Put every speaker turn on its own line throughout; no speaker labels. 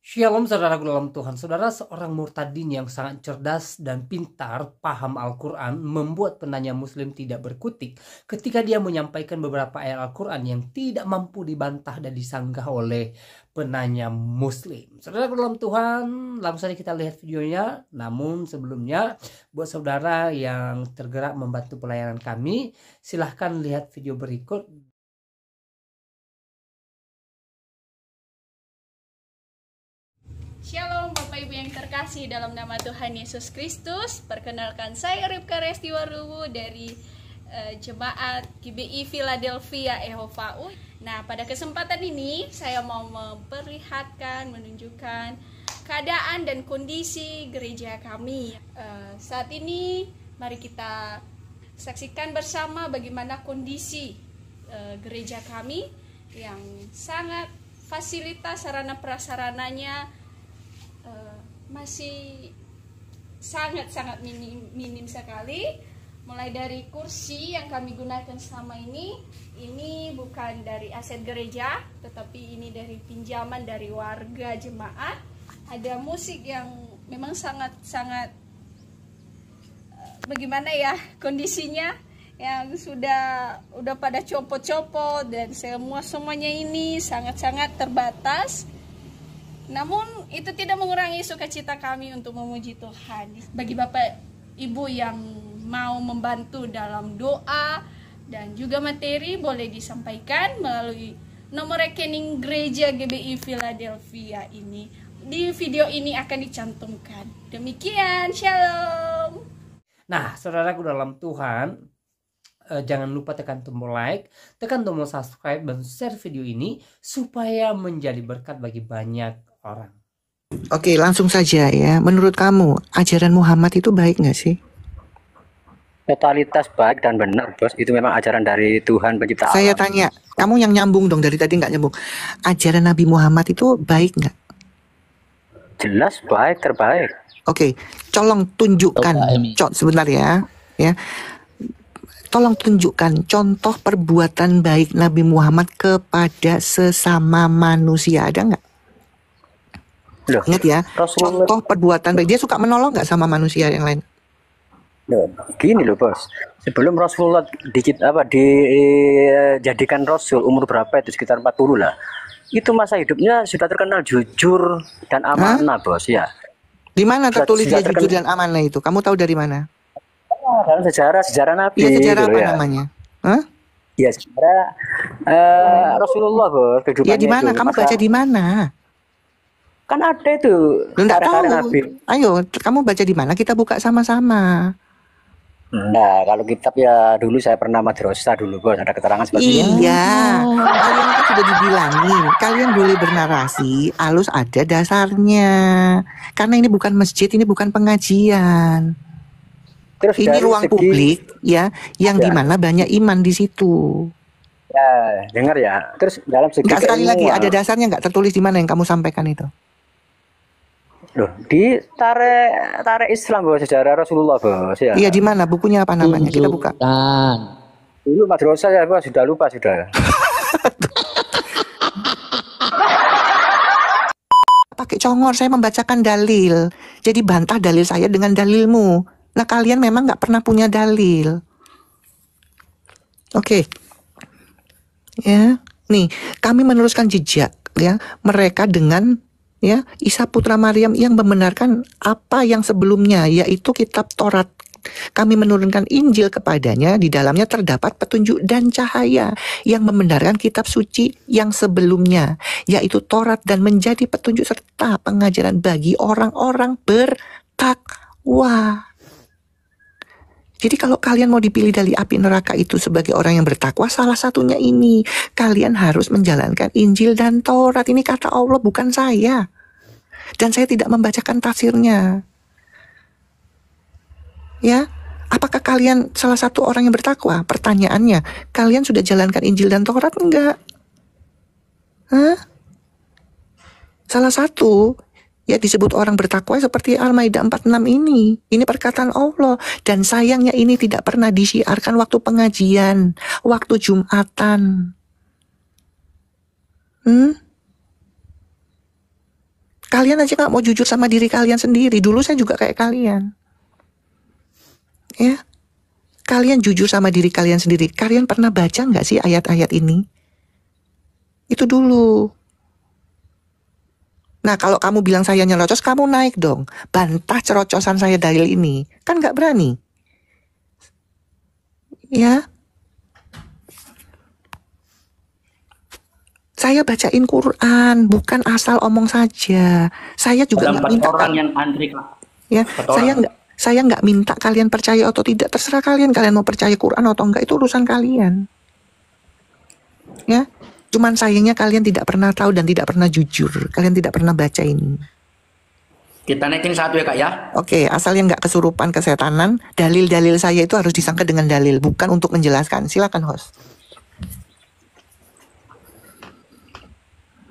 Shalom saudaraku dalam Tuhan. Saudara, seorang murtadin yang sangat cerdas dan pintar paham Al-Quran membuat penanya muslim tidak berkutik ketika dia menyampaikan beberapa ayat Al-Quran yang tidak mampu dibantah dan disanggah oleh penanya muslim. Saudaraku dalam Tuhan, langsung saja kita lihat videonya. Namun sebelumnya, buat saudara yang tergerak membantu pelayanan kami, silahkan lihat video berikut.
Shalom Bapak Ibu yang terkasih dalam nama Tuhan Yesus Kristus. Perkenalkan, saya Ripka Restiwaruwu dari Jemaat GBI Philadelphia EHOVAU. Nah, pada kesempatan ini saya mau memperlihatkan, menunjukkan keadaan dan kondisi gereja kami. Saat ini mari kita saksikan bersama bagaimana kondisi gereja kami yang sangat fasilitas sarana prasarananya masih sangat minim sekali. Mulai dari kursi yang kami gunakan selama ini bukan dari aset gereja, tetapi ini dari pinjaman dari warga jemaat. Ada musik yang memang sangat bagaimana ya kondisinya, yang sudah pada copot-copot dan semuanya ini sangat terbatas. Namun itu tidak mengurangi sukacita kami untuk memuji Tuhan. Bagi Bapak Ibu yang mau membantu dalam doa dan juga materi, boleh disampaikan melalui nomor rekening gereja GBI Philadelphia ini. Di video ini akan dicantumkan. Demikian, shalom.
Nah, saudaraku dalam Tuhan, jangan lupa tekan tombol like, tekan tombol subscribe, dan share video ini supaya menjadi berkat bagi banyak orang.
Oke, langsung saja ya. Menurut kamu, ajaran Muhammad itu baik nggak sih?
Totalitas baik dan benar, Bos. Itu memang ajaran dari Tuhan pencipta
Saya
alam.
tanya, kamu yang nyambung dong, dari tadi nggak nyambung. Ajaran Nabi Muhammad itu baik nggak?
Jelas baik, terbaik.
Oke, tolong tunjukkan. Sebentar ya. Tolong tunjukkan contoh perbuatan baik Nabi Muhammad kepada sesama manusia. Ada nggak?
Loh,
Ingat ya,
Rasulullah,
contoh perbuatan baik. Dia suka menolong nggak sama manusia yang lain?
loh, gini loh, Bos. Sebelum Rasulullah dijadikan Rasul, umur berapa itu? Sekitar 40 lah. Itu masa hidupnya sudah terkenal jujur dan amanah, Bos, ya.
Di mana tertulis dia
Sudah
jujur dan amanah itu? Kamu tahu dari mana?
Dalam sejarah Nabi.
Iya, sejarah
gitu
apa
ya.
namanya? Hah?
Ya, sejarah Rasulullah, Bos.
Iya, di mana? Kamu baca di mana?
Kan ada itu.
Enggak tahu.
Nabi.
Ayo, kamu baca di mana? Kita buka sama-sama.
Nah, kalau kitab ya dulu saya pernah madrasah dulu, Bos. Ada keterangan seperti itu.
Iya, kalian kan sudah dibilangin. Kalian boleh bernarasi, alus ada dasarnya. Karena ini bukan masjid, ini bukan pengajian.
Terus
Ini
dari
ruang
segi-
publik ya, yang
Ya.
dimana banyak iman di situ.
Ya, dengar ya. Terus dalam segi
Enggak, sekali lagi,
keilmuan,
ada dasarnya nggak tertulis di mana yang kamu sampaikan itu?
loh, di tarik Islam, Bos, sejarah Rasulullah, Bos, ya.
Iya, di mana? Bukunya apa namanya? Kita buka.
Dulu madrasah ya, Bos, sudah lupa sudah.
Pakai congor, saya membacakan dalil. Jadi bantah dalil saya dengan dalilmu. Nah, kalian memang nggak pernah punya dalil. Oke. Ya, nih, kami meneruskan jejak ya mereka dengan ya Isa putra Maryam yang membenarkan apa yang sebelumnya, yaitu kitab Taurat. Kami menurunkan Injil kepadanya, di dalamnya terdapat petunjuk dan cahaya yang membenarkan kitab suci yang sebelumnya, yaitu Taurat, dan menjadi petunjuk serta pengajaran bagi orang-orang bertakwa. Jadi kalau kalian mau dipilih dari api neraka itu sebagai orang yang bertakwa, salah satunya ini, kalian harus menjalankan Injil dan Taurat. Ini kata Allah, bukan saya. Dan saya tidak membacakan tafsirnya. Ya, apakah kalian salah satu orang yang bertakwa? Pertanyaannya, kalian sudah jalankan Injil dan Taurat enggak? Hah? Salah satu ya disebut orang bertakwa seperti Al-Maidah 46 ini. Ini perkataan Allah. Dan sayangnya ini tidak pernah disiarkan waktu pengajian, waktu Jumatan. Kalian aja nggak mau jujur sama diri kalian sendiri. Dulu saya juga kayak kalian. Ya, kalian jujur sama diri kalian sendiri. Kalian pernah baca nggak sih ayat-ayat ini? Itu dulu. Nah, kalau kamu bilang saya nyerocos, kamu naik dong. Bantah cerocosan saya dalil ini. Kan nggak berani. Ya. Saya bacain Quran, bukan asal omong saja. Saya juga
Ada
nggak
4
minta
orang yang antri, Kak.
ya,
4
saya
orang.
nggak minta kalian percaya atau tidak. Terserah kalian mau percaya Quran atau enggak, itu urusan kalian. Ya, cuman sayangnya kalian tidak pernah tahu dan tidak pernah jujur. Kalian tidak pernah baca ini.
Kita naikin 1 ya, Kak ya.
Oke, asal yang nggak kesurupan kesetanan, dalil-dalil saya itu harus disangka dengan dalil, bukan untuk menjelaskan. Silakan host.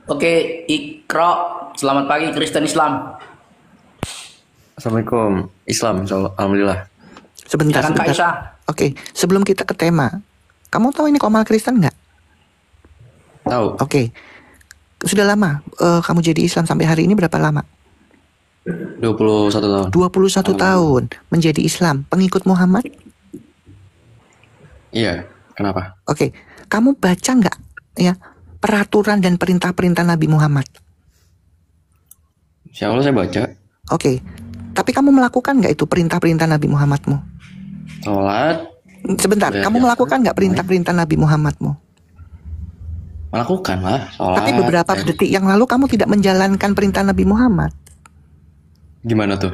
Oke, Ikra. Selamat pagi Kristen Islam.
Assalamualaikum. Islam, alhamdulillah.
Sebentar,
Silakan Kak
sebentar.
Isa.
Oke, sebelum kita ke tema, kamu tahu ini Komal Kristen nggak?
Tahu.
Oke, sudah lama kamu jadi Islam sampai hari ini berapa lama?
21 tahun.
21 tahun menjadi Islam, pengikut Muhammad?
Iya, kenapa?
Oke, kamu baca nggak ya peraturan dan perintah-perintah Nabi Muhammad?
Insya Allah saya baca.
Oke, tapi kamu melakukan nggak itu perintah-perintah Nabi Muhammadmu?
Sholat,
Sebentar,
Ya,
kamu
ya.
melakukan nggak perintah-perintah Nabi Muhammadmu?
melakukan lah. Sholat.
Tapi beberapa detik yang lalu kamu tidak menjalankan perintah Nabi Muhammad.
Gimana tuh?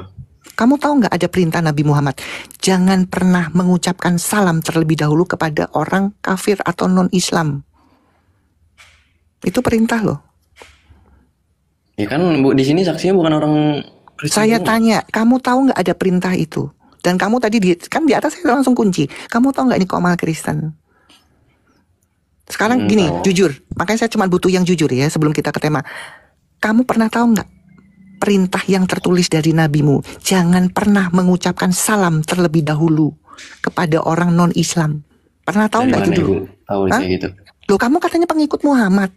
Kamu tahu nggak ada perintah Nabi Muhammad? Jangan pernah mengucapkan salam terlebih dahulu kepada orang kafir atau non-Islam. Itu perintah loh.
Ya kan Bu, di sini saksinya bukan orang Kristen
Saya
semua.
tanya, kamu tahu nggak ada perintah itu? Dan kamu tadi kan di atas saya langsung kunci. Kamu tahu nggak ini Komal Kristen? Sekarang gini,
Tahu.
jujur. Makanya saya cuma butuh yang jujur ya sebelum kita ke tema. Kamu pernah tahu nggak perintah yang tertulis dari nabimu? Jangan pernah mengucapkan salam terlebih dahulu kepada orang non-Islam. Pernah tahu
Dari
nggak
mana
itu dulu?
Ibu? Tahu
Hah?
kayak gitu.
Loh, kamu katanya pengikut Muhammad.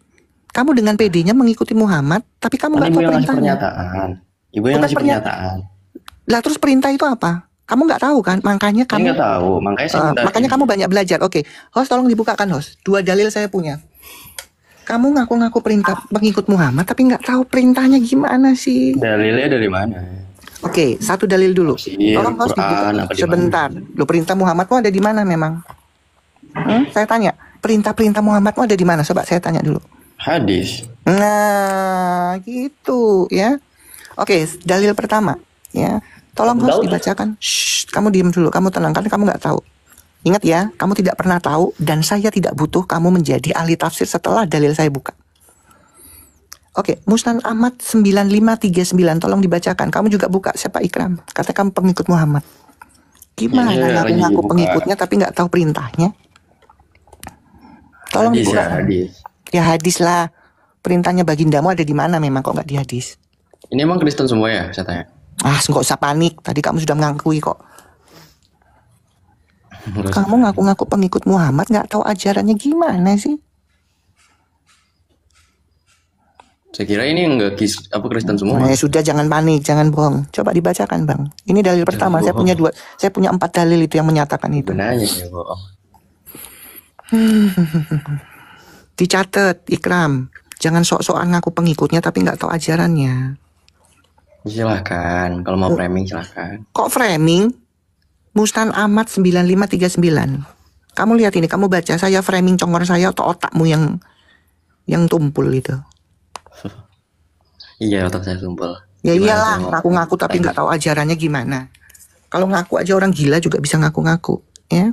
Kamu dengan PD-nya mengikuti Muhammad, tapi kamu
Kan
nggak
Ibu
tahu
yang ngasih
perintahnya.
pernyataan. Ibu yang
Bukan
ngasih pernyataan.
Lah terus perintah itu apa? Kamu nggak tahu kan? Makanya
Saya
kamu
nggak tahu, makanya saya minta
makanya kamu banyak belajar. Oke, host tolong dibukakan host. 2 dalil saya punya. Kamu ngaku-ngaku perintah pengikut Muhammad tapi nggak tahu perintahnya gimana sih?
dalilnya dari mana.
Oke, 1 dalil dulu.
Tafsir,
Tolong host
Quran,
dibuka.
apa di
Sebentar. Lo perintah Muhammadmu ada di mana memang? Saya tanya, perintah-perintah Muhammadmu ada di mana? Coba saya tanya dulu.
Hadis.
Nah, gitu ya. Oke, dalil pertama ya. Tolong host dibacakan. Shh, kamu diam dulu, kamu tenang karena kamu nggak tahu. Ingat ya, kamu tidak pernah tahu dan saya tidak butuh kamu menjadi ahli tafsir setelah dalil saya buka. Oke, Musnad Ahmad 9539, tolong dibacakan. Kamu juga buka, siapa Ikram? Katanya kamu pengikut Muhammad. Gimana
Iya, lagi
ngaku-ngaku
buka.
pengikutnya tapi nggak tahu perintahnya? Tolong
Hadis
dibuka.
ya, hadis.
Ya hadis lah. Perintahnya bagindamu ada di mana memang kok nggak di hadis?
Ini emang Kristen semua ya, saya tanya.
Ah, nggak usah panik. Tadi kamu sudah mengakui kok. Kamu ngaku-ngaku pengikut Muhammad nggak tahu ajarannya gimana sih?
Saya kira ini enggak Kristen semua.
Sudah jangan panik, jangan bohong. Coba dibacakan bang. Ini dalil pertama. Saya punya 4 dalil itu yang menyatakan itu.
Benarnya ya bohong.
Dicatat, Ikram. Jangan sok-sokan ngaku pengikutnya tapi nggak tahu ajarannya.
Silahkan, kalau mau framing silahkan.
Kok framing? Musnad Ahmad 9539. Kamu lihat ini, kamu baca. Saya framing congor saya atau otakmu yang tumpul itu.
Iya, otak saya tumpul.
Ya
Gimana
iyalah,
tuh?
ngaku-ngaku tapi nggak tahu ajarannya gimana. Kalau ngaku aja orang gila juga bisa ngaku-ngaku, ya?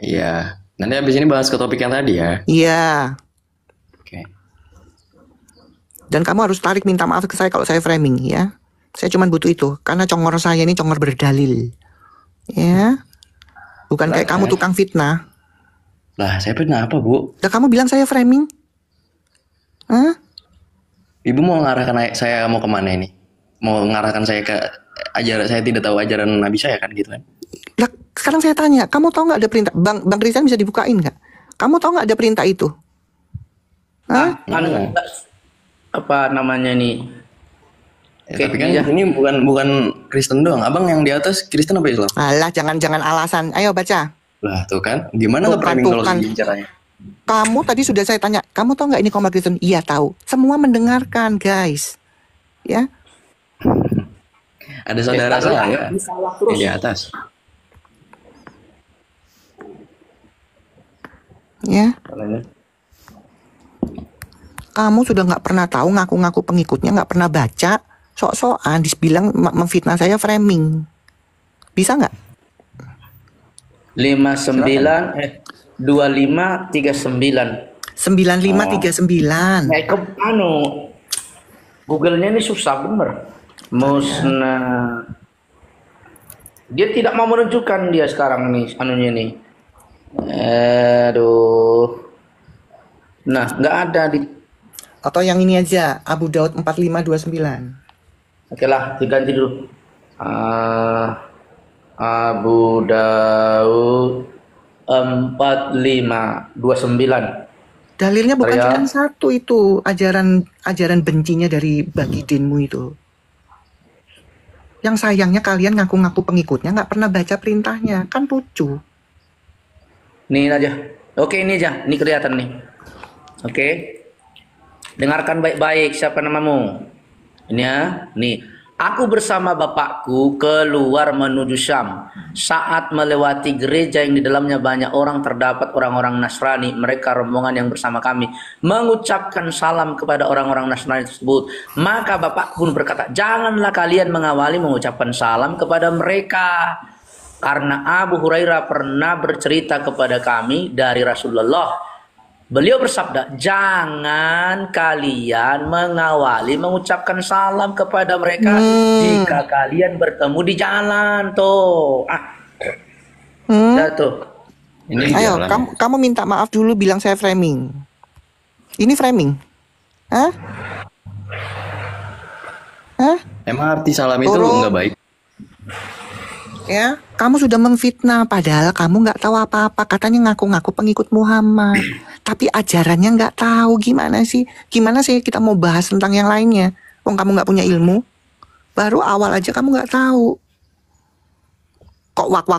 Iya. Nanti habis ini bahas ke topik yang tadi ya.
Iya.
Oke.
Dan kamu harus tarik minta maaf ke saya kalau saya framing, ya. Saya cuma butuh itu, karena congor saya ini congor berdalil, ya. Bukan kayak kamu tukang fitnah.
Lah, saya pernah apa, Bu?
Lah kamu bilang saya framing? Hah?
Ibu mau ngarahkan saya mau kemana ini? Mau ngarahkan saya ke ajaran, saya tidak tahu ajaran Nabi saya kan gitu kan?
Lah sekarang saya tanya, kamu tahu nggak ada perintah? Bang Rizal bisa dibukain nggak? Kamu tahu nggak ada perintah itu? Hah?
Kan apa namanya nih?
Ya, tapi kan ini bukan Kristen doang. Abang yang di atas Kristen apa Islam?
Alah, jangan alasan. Ayo baca.
Lah tuh kan, gimana nge-framing kalau segini caranya?
Kamu tadi sudah saya tanya, kamu tahu nggak ini Komar Kristen? Iya tahu. Semua mendengarkan, guys. Ya.
Ada saudara saya yang di atas.
Ya. Kamu sudah nggak pernah tahu, ngaku-ngaku pengikutnya, nggak pernah baca, sok-sokan dibilang memfitnah saya, framing. Bisa nggak?
2539
9539.
Google-nya ini susah bener. Musnah. Dia tidak mau menunjukkan dia sekarang nih anunya nih. Aduh. Nah, nggak ada di.
Atau yang ini aja, Abu Daud 4529.
Oke lah, diganti dulu. Abu Daud 4529.
Dalilnya bukan cuma satu itu, ajaran bencinya dari Bagidinmu itu. Yang sayangnya kalian ngaku-ngaku pengikutnya nggak pernah baca perintahnya, kan lucu.
Nih aja. Oke, ini aja. Ini kelihatan nih. Oke. Dengarkan baik-baik, siapa namamu? Ini ya. Nih. Aku bersama bapakku keluar menuju Syam. Saat melewati gereja yang di dalamnya banyak orang, terdapat orang-orang Nasrani. Mereka rombongan yang bersama kami mengucapkan salam kepada orang-orang Nasrani tersebut. Maka bapak pun berkata, janganlah kalian mengawali mengucapkan salam kepada mereka. Karena Abu Hurairah pernah bercerita kepada kami dari Rasulullah. Beliau bersabda, jangan kalian mengawali mengucapkan salam kepada mereka jika kalian bertemu di jalan tuh. Tuh.
Ini
ayo, kamu minta maaf dulu, bilang saya framing. Ini framing? Hah?
Emang arti salam itu nggak baik?
Ya, kamu sudah memfitnah, padahal kamu nggak tahu apa-apa. Katanya ngaku-ngaku pengikut Muhammad, tapi ajarannya nggak tahu. Gimana sih kita mau bahas tentang yang lainnya? Wong kamu nggak punya ilmu, baru awal aja kamu nggak tahu. Kok wak,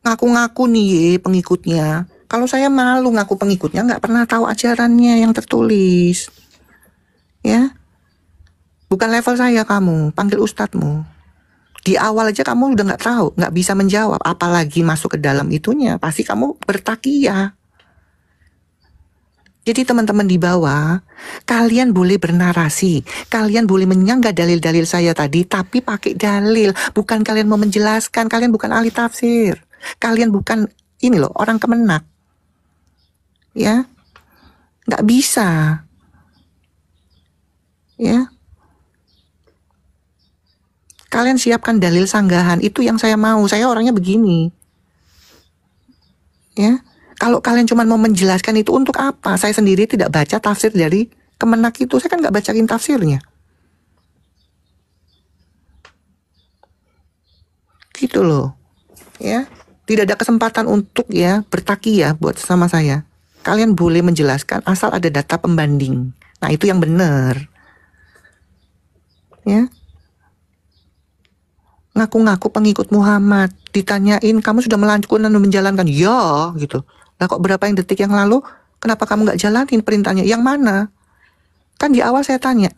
ngaku-ngaku nih pengikutnya. Kalau saya malu ngaku pengikutnya, nggak pernah tahu ajarannya yang tertulis. Ya, bukan level saya kamu, panggil ustadzmu. Di awal aja kamu udah nggak tahu, nggak bisa menjawab, apalagi masuk ke dalam itunya, pasti kamu bertakiyah. Jadi teman-teman di bawah, kalian boleh bernarasi, kalian boleh menyanggah dalil-dalil saya tadi, tapi pakai dalil, bukan kalian mau menjelaskan, kalian bukan ahli tafsir, kalian bukan ini loh orang Kemenak, ya, nggak bisa, ya. Kalian siapkan dalil sanggahan, itu yang saya mau. Saya orangnya begini. Ya, kalau kalian cuma mau menjelaskan itu untuk apa? Saya sendiri tidak baca tafsir dari Kemenak itu. Saya kan nggak bacain tafsirnya. Gitu loh. Ya, tidak ada kesempatan untuk ya bertakiyah buat sama saya. Kalian boleh menjelaskan asal ada data pembanding. Nah, itu yang benar. Ya. Ngaku-ngaku pengikut Muhammad, ditanyain kamu sudah melakukan dan menjalankan, ya gitu. Lah kok berapa yang detik yang lalu, kenapa kamu nggak jalanin perintahnya? Yang mana? Kan di awal saya tanya,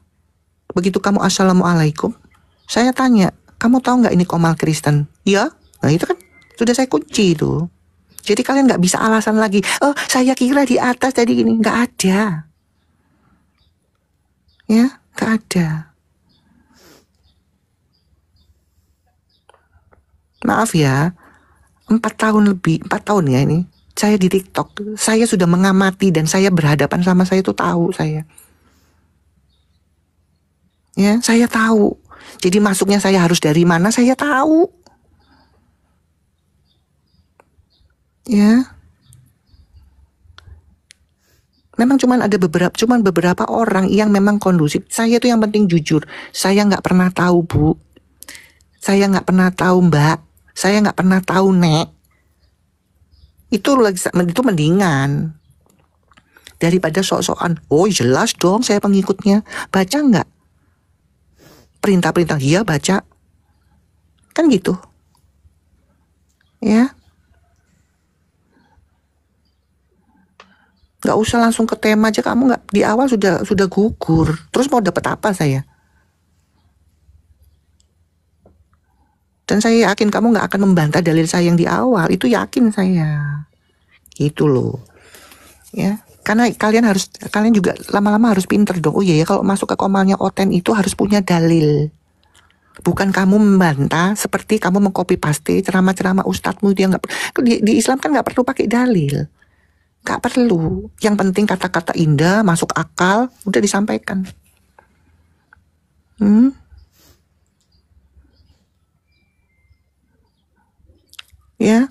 begitu kamu assalamualaikum, saya tanya, kamu tahu nggak ini Komar Kristen? Ya, nah itu kan sudah saya kunci itu. Jadi kalian nggak bisa alasan lagi, oh saya kira di atas tadi gini, nggak ada. Ya, nggak ada. Maaf ya, 4 tahun ya ini, saya di TikTok, saya sudah mengamati dan saya berhadapan sama saya itu tahu saya. Ya, saya tahu. Jadi masuknya saya harus dari mana, saya tahu. Ya. Memang cuman beberapa orang yang memang kondusif. Saya tuh yang penting jujur, saya nggak pernah tahu Bu. Saya nggak pernah tahu Mbak. Saya nggak pernah tahu Nek. Itu mendingan daripada sok-sokan. Oh jelas dong saya pengikutnya. Baca nggak? perintah-perintah, iya baca. Kan gitu. Ya. Nggak usah langsung ke tema aja, kamu nggak di awal sudah gugur. Terus mau dapat apa saya? Dan saya yakin kamu nggak akan membantah dalil saya yang di awal. Itu yakin saya. Gitu loh. Ya. Karena kalian juga lama-lama harus pinter dong. Oh iya ya, kalau masuk ke komalnya Oten itu harus punya dalil. Bukan kamu membantah seperti kamu mengcopy paste ceramah-ceramah ustadzmu itu yang di Islam kan nggak perlu pakai dalil. Nggak perlu. Yang penting kata-kata indah, masuk akal, udah disampaikan. Ya,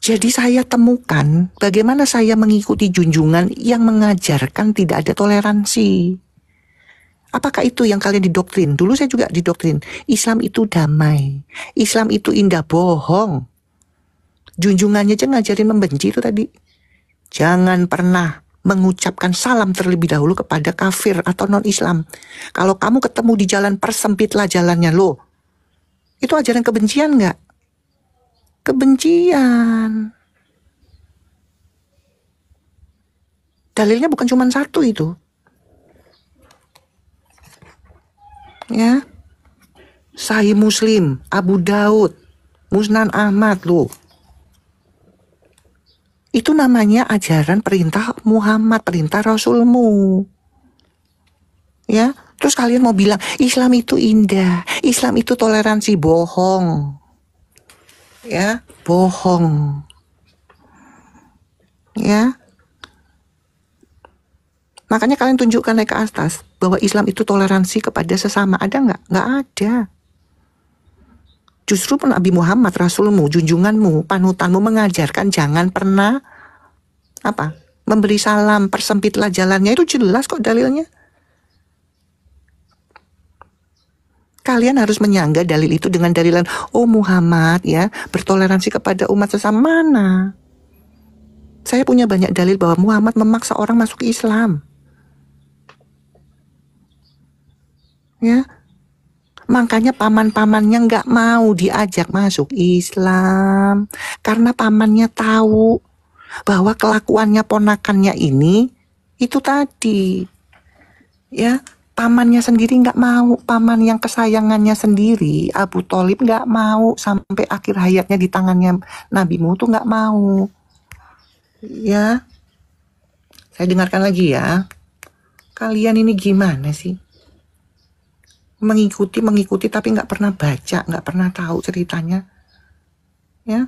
jadi saya temukan bagaimana saya mengikuti junjungan yang mengajarkan tidak ada toleransi. Apakah itu yang kalian didoktrin? Dulu saya juga didoktrin. Islam itu damai. Islam itu indah, bohong. Junjungannya aja ngajarin membenci itu tadi. Jangan pernah mengucapkan salam terlebih dahulu kepada kafir atau non-Islam. Kalau kamu ketemu di jalan, persempitlah jalannya loh. Itu ajaran kebencian nggak? Kebencian. Dalilnya bukan cuma satu itu. Ya. Sahih Muslim, Abu Daud, Musnan Ahmad loh. Itu namanya ajaran perintah Muhammad, perintah Rasulmu. Ya, terus kalian mau bilang Islam itu indah, Islam itu toleransi, bohong. Ya, bohong. Ya. Makanya kalian tunjukkan naik ke atas bahwa Islam itu toleransi kepada sesama. Ada nggak? Nggak ada. Justru Nabi Muhammad, Rasulmu, junjunganmu, panutanmu mengajarkan jangan pernah memberi salam, persempitlah jalannya. Itu jelas kok dalilnya. Kalian harus menyangga dalil itu dengan dalilan, oh Muhammad ya bertoleransi kepada umat sesama. Mana? Saya punya banyak dalil bahwa Muhammad memaksa orang masuk Islam. Ya. Makanya paman-pamannya nggak mau diajak masuk Islam. Karena pamannya tahu bahwa kelakuannya ponakannya ini itu tadi. Ya, pamannya sendiri nggak mau. Paman yang kesayangannya sendiri, Abu Thalib nggak mau sampai akhir hayatnya di tangannya Nabimu tuh nggak mau. Ya, saya dengarkan lagi ya. Kalian ini gimana sih? Mengikuti tapi nggak pernah baca, nggak pernah tahu ceritanya. Ya,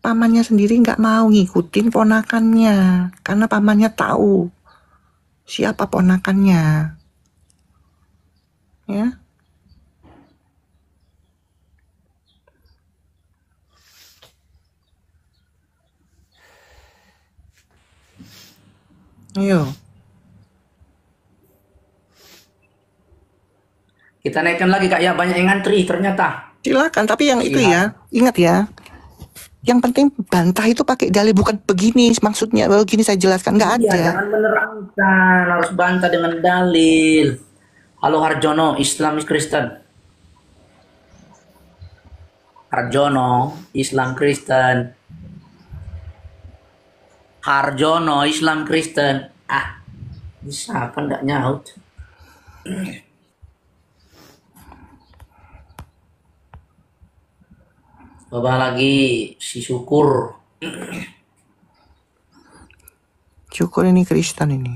pamannya sendiri nggak mau ngikutin ponakannya karena pamannya tahu siapa ponakannya. Ya. Ayo.
Kita naikkan lagi Kak ya, banyak yang ngantri ternyata.
Silakan, tapi yang itu ya, ingat ya. Yang penting bantah itu pakai dalil, bukan begini maksudnya, begini saya jelaskan, nggak ada.
Jangan menerangkan, harus bantah dengan dalil. Halo Harjono, Islamis Kristen. Harjono, Islam Kristen. Harjono, Islam Kristen. Bisa apa nggak nyaut? Coba lagi si Syukur.
Syukur ini Kristen ini.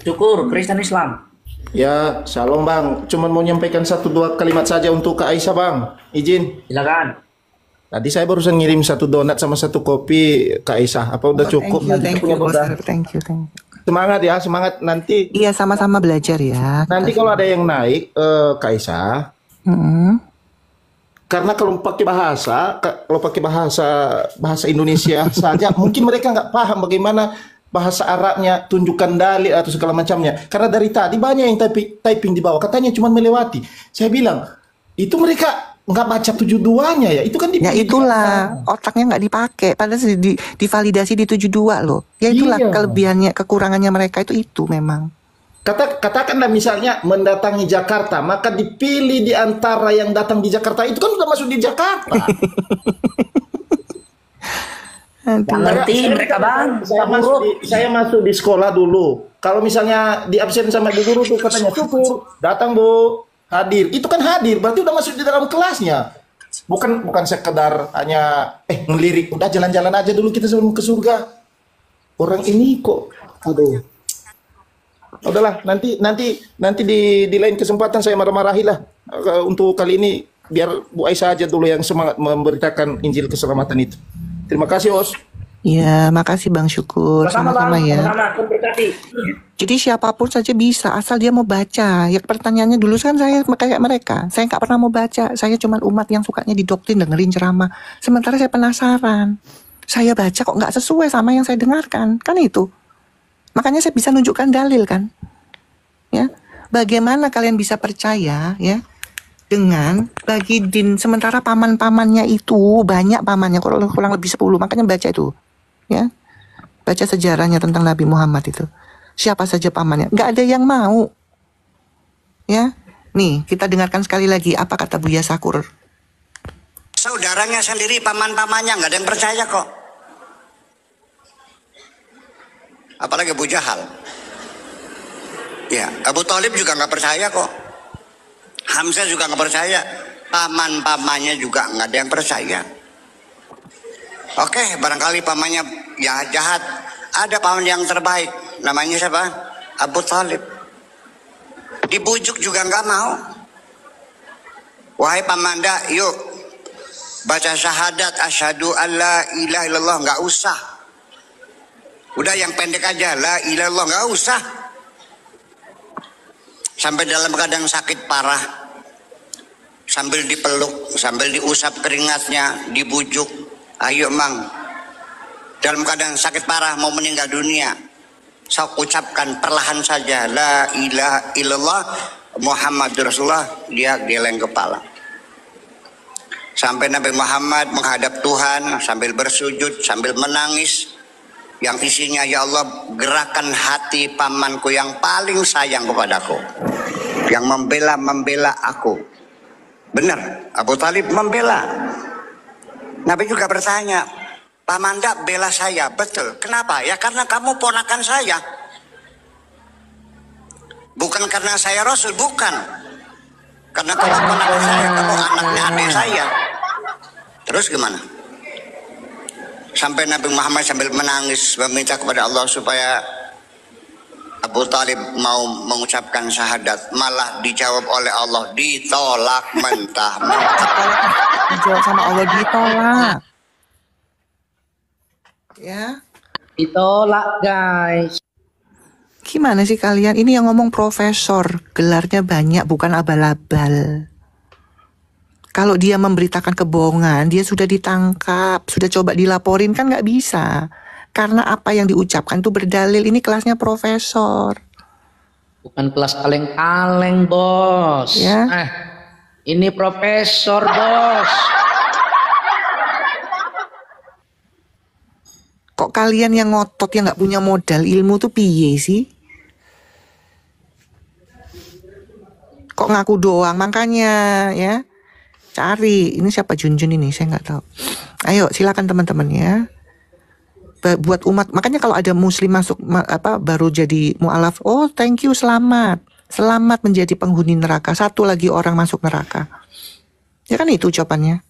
Syukur, Kristen Islam.
Ya, shalom Bang. Cuman mau nyampaikan 1-2 kalimat saja untuk Kak Aisyah Bang. Izin.
Silakan.
Tadi saya barusan ngirim 1 donat sama 1 kopi Kak Aisyah. Apa udah cukup?
Thank you.
Semangat ya, semangat nanti.
Iya, sama-sama belajar ya.
Nanti kalau ada yang naik, Kak Aisyah. Karena kalau pakai bahasa Indonesia saja, mungkin mereka nggak paham bagaimana bahasa Arabnya, tunjukkan dalil atau segala macamnya. Karena dari tadi banyak yang typing di bawah, katanya cuma melewati. Saya bilang, itu mereka nggak baca 72-nya ya. Itu kan
ya itulah, otaknya nggak dipakai. Padahal divalidasi di 72 loh. Ya itulah kelebihannya, kekurangannya mereka itu memang.
Katakanlah misalnya mendatangi Jakarta, maka dipilih di antara yang datang di Jakarta itu kan sudah masuk di Jakarta.
Nggak ngerti mereka bang.
Saya masuk di sekolah dulu. Kalau misalnya di absen sama bu guru tuh katanya syukur, datang bu, hadir. Itu kan hadir, berarti udah masuk di dalam kelasnya. Bukan sekedar hanya ngelirik, udah jalan-jalan aja dulu kita sebelum ke surga. Orang ini kok, aduh. Udahlah, nanti di lain kesempatan saya marah-marahilah. Untuk kali ini biar Bu Aisyah aja dulu yang semangat memberitakan Injil keselamatan itu. Terima kasih, Os.
Ya, makasih Bang Syukur. Sama-sama ya. Jadi siapapun saja bisa, asal dia mau baca. Ya pertanyaannya dulu kan saya kayak mereka. Saya nggak pernah mau baca. Saya cuma umat yang sukanya didoktrin, dengerin ceramah. Sementara saya penasaran. Saya baca kok nggak sesuai sama yang saya dengarkan. Kan itu. Makanya saya bisa nunjukkan dalil kan. Ya. Bagaimana kalian bisa percaya ya dengan bagi din, sementara paman-pamannya itu banyak pamannya, kurang lebih 10, makanya baca itu ya, baca sejarahnya tentang Nabi Muhammad itu, siapa saja pamannya, nggak ada yang mau ya. Nih kita dengarkan sekali lagi apa kata Buya Sakur.
Saudaranya sendiri, paman-pamannya nggak ada yang percaya kok, apalagi Abu Jahal ya. Abu Thalib juga nggak percaya kok, Hamzah juga nggak percaya, paman-pamannya juga nggak ada yang percaya. Oke, barangkali pamannya ya jahat, ada paman yang terbaik, namanya siapa? Abu Thalib. Dibujuk juga nggak mau. Wahai pamanda, yuk baca syahadat asyhadu alla ilaha illallah, nggak usah. Udah yang pendek aja, la ilaha illallah, nggak usah. Sampai dalam keadaan sakit parah, sambil dipeluk, sambil diusap keringatnya, dibujuk, ayo mang, dalam keadaan sakit parah mau meninggal dunia, saya ucapkan perlahan saja la ilaha illallah Muhammadur Rasulullah. Dia geleng kepala sampai Nabi Muhammad menghadap Tuhan sambil bersujud, sambil menangis, yang isinya, ya Allah, gerakan hati pamanku yang paling sayang kepadaku, yang membela aku. Benar, Abu Thalib membela. Nabi juga bertanya, pamanda bela saya, betul, kenapa? Ya karena kamu ponakan saya, bukan karena saya Rasul, bukan, karena kamu ponakan saya, kamu anaknya adik saya. Terus gimana? Sampai Nabi Muhammad sambil menangis meminta kepada Allah supaya Abu Thalib mau mengucapkan syahadat, malah dijawab oleh Allah, ditolak mentah-mentah.
Dijawab sama Allah, ditolak. Ya.
Ditolak guys.
Gimana sih kalian? Ini yang ngomong profesor, gelarnya banyak, bukan abal-abal. Kalau dia memberitakan kebohongan, dia sudah ditangkap, sudah coba dilaporin, kan nggak bisa. Karena apa yang diucapkan itu berdalil, ini kelasnya profesor.
Bukan kelas kaleng-kaleng bos.
Ya.
Ini profesor bos.
Kok kalian yang ngotot, yang nggak punya modal ilmu tuh piye sih? Kok ngaku doang, makanya ya. Cari, ini siapa Junjun ini, saya nggak tahu. Ayo silakan teman-teman ya. Buat umat, makanya kalau ada muslim masuk baru jadi mu'alaf, oh thank you, selamat menjadi penghuni neraka, satu lagi orang masuk neraka. Ya kan itu jawabannya.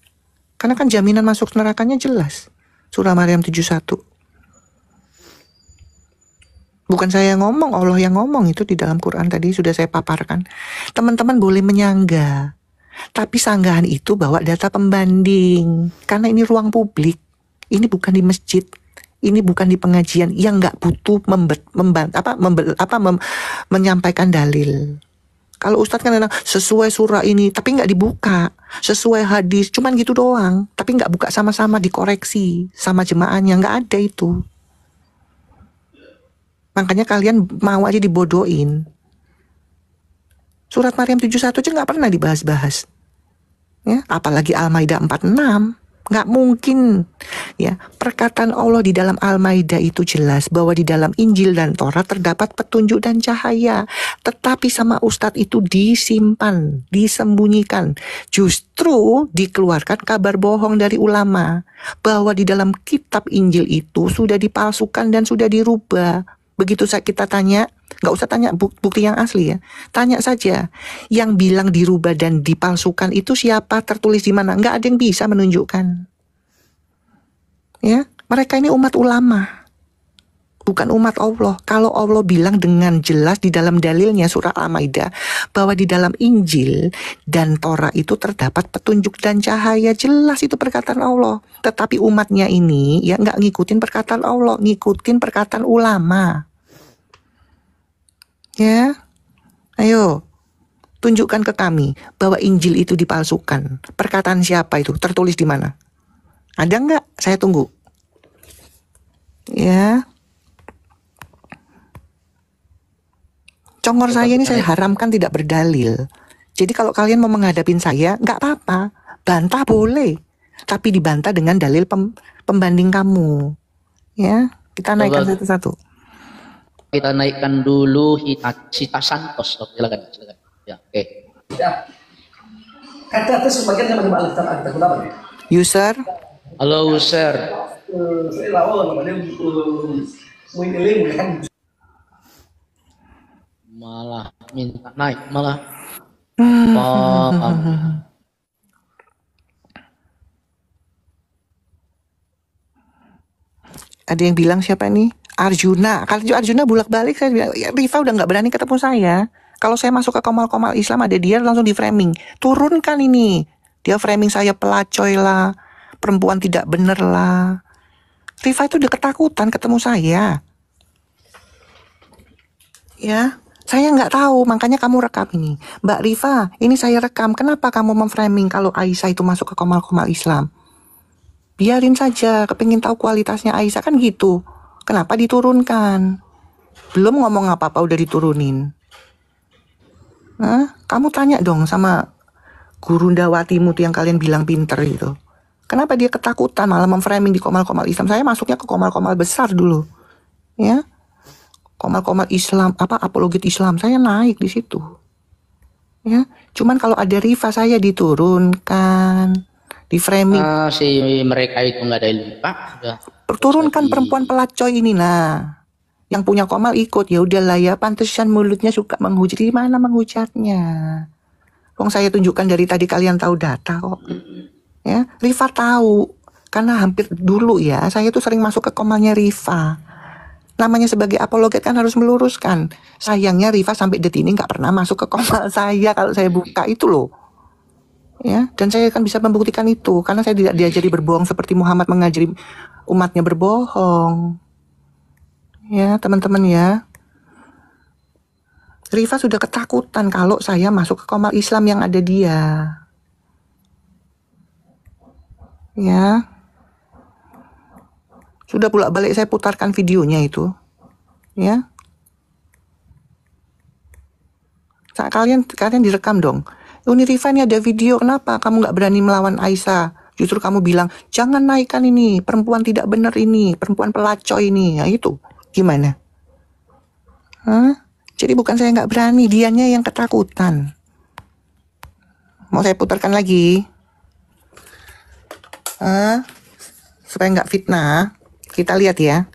Karena kan jaminan masuk nerakanya jelas. Surah Maryam 71. Bukan saya yang ngomong, Allah yang ngomong, itu di dalam Quran tadi sudah saya paparkan. Teman-teman boleh menyangga. Tapi sanggahan itu bawa data pembanding, karena ini ruang publik, ini bukan di masjid, ini bukan di pengajian yang nggak butuh menyampaikan dalil. Kalau Ustadz kan bilang sesuai surah ini, tapi nggak dibuka, sesuai hadis, cuman gitu doang, tapi nggak buka sama-sama dikoreksi sama jemaahnya, nggak ada itu. Makanya kalian mau aja dibodohin. Surat Maryam 71 aja nggak pernah dibahas-bahas. Ya, apalagi Al-Maidah 46. Nggak mungkin. Ya, perkataan Allah di dalam Al-Maidah itu jelas bahwa di dalam Injil dan Taurat terdapat petunjuk dan cahaya. Tetapi sama Ustadz itu disimpan, disembunyikan. Justru dikeluarkan kabar bohong dari ulama bahwa di dalam kitab Injil itu sudah dipalsukan dan sudah dirubah. Begitu kita tanya, nggak usah tanya bukti yang asli ya. Tanya saja, yang bilang dirubah dan dipalsukan itu siapa, tertulis di mana? Nggak ada yang bisa menunjukkan. Ya, mereka ini umat ulama, bukan umat Allah. Kalau Allah bilang dengan jelas di dalam dalilnya surah Al-Maidah bahwa di dalam Injil dan Torah itu terdapat petunjuk dan cahaya, jelas itu perkataan Allah. Tetapi umatnya ini ya nggak ngikutin perkataan Allah, ngikutin perkataan ulama. Ya, ayo tunjukkan ke kami bahwa Injil itu dipalsukan. Perkataan siapa itu? Tertulis di mana? Ada nggak? Saya tunggu. Ya. Congor saya ini saya haramkan tidak berdalil. Jadi kalau kalian mau menghadapin saya, nggak apa-apa. Bantah boleh. Tapi dibantah dengan dalil pembanding kamu. Ya, kita naikkan satu-satu.
Kita naikkan dulu Sita Santos. Silakan. Ya, oke.
Kata atas sebagian yang balik kita kenapa?
User.
Halo, user.
Saya lawan namanya Winnie kan.
Malah minta naik, malah.
Ada yang bilang siapa nih? Arjuna. Kalau Arjuna bolak-balik saya bilang, ya, Rifa udah nggak berani ketemu saya. Kalau saya masuk ke komal-komal Islam ada dia langsung di framing. Turunkan ini. Dia framing saya pelacoy lah, perempuan tidak bener lah. Rifa itu udah ketakutan ketemu saya. Ya, saya nggak tahu, makanya kamu rekam ini. Mbak Rifa, ini saya rekam. Kenapa kamu memframing kalau Aisyah itu masuk ke komal-komal Islam? Biarin saja, kepingin tahu kualitasnya Aisyah kan gitu. Kenapa diturunkan? Belum ngomong apa-apa udah diturunin. Nah, kamu tanya dong sama guru Dawatimu yang kalian bilang pinter itu. Kenapa dia ketakutan malah memframing di komal-komal Islam? Saya masuknya ke komal-komal besar dulu. Ya. Komal-komal Islam, apologet Islam, saya naik di situ. Ya, cuman kalau ada Rifa saya diturunkan, di framing.
Si mereka itu nggak ada ilmu, Pak.
Turunkan perempuan pelacoy ini nah. Yang punya komal ikut, ya udahlah ya, pantesan mulutnya suka menghujat. Di mana menghujatnya? Wong saya tunjukkan dari tadi kalian tahu data kok. Ya, Rifa tahu karena hampir dulu ya, saya tuh sering masuk ke komalnya Rifa. Namanya sebagai apologet kan harus meluruskan. Sayangnya Rifa sampai detik ini nggak pernah masuk ke komal saya kalau saya buka itu loh. Ya, dan saya kan bisa membuktikan itu karena saya tidak diajari berbohong seperti Muhammad mengajari umatnya berbohong. Ya, teman-teman ya. Rifa sudah ketakutan kalau saya masuk ke komal Islam yang ada dia. Ya. Sudah pula balik saya putarkan videonya itu. Ya. Nah, kalian direkam dong. Uni Rifa ini ada video, kenapa kamu nggak berani melawan Aisyah? Justru kamu bilang, jangan naikkan ini, perempuan tidak benar ini, perempuan pelacur ini. Ya itu, gimana? Hah? Jadi bukan saya nggak berani, dianya yang ketakutan. Mau saya putarkan lagi? Supaya nggak fitnah, kita lihat ya.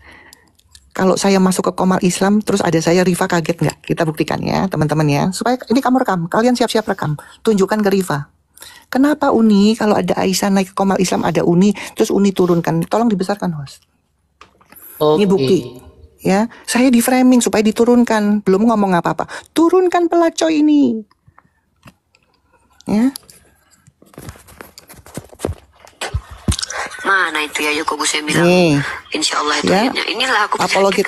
Kalau saya masuk ke komal Islam, terus ada saya Rifa kaget nggak? Kita buktikan ya, teman-teman ya. Supaya ini kamu rekam, kalian siap-siap rekam. Tunjukkan ke Rifa. Kenapa Uni kalau ada Aisyah naik ke komal Islam ada Uni, terus Uni turunkan? Tolong dibesarkan host. Ini bukti. Ya, saya di framing supaya diturunkan. Belum ngomong apa-apa. Turunkan pelacur ini. Ya.
Mana itu ya Yoko saya bilang. Insya Allah itu
ya.
Inilah aku
apologet.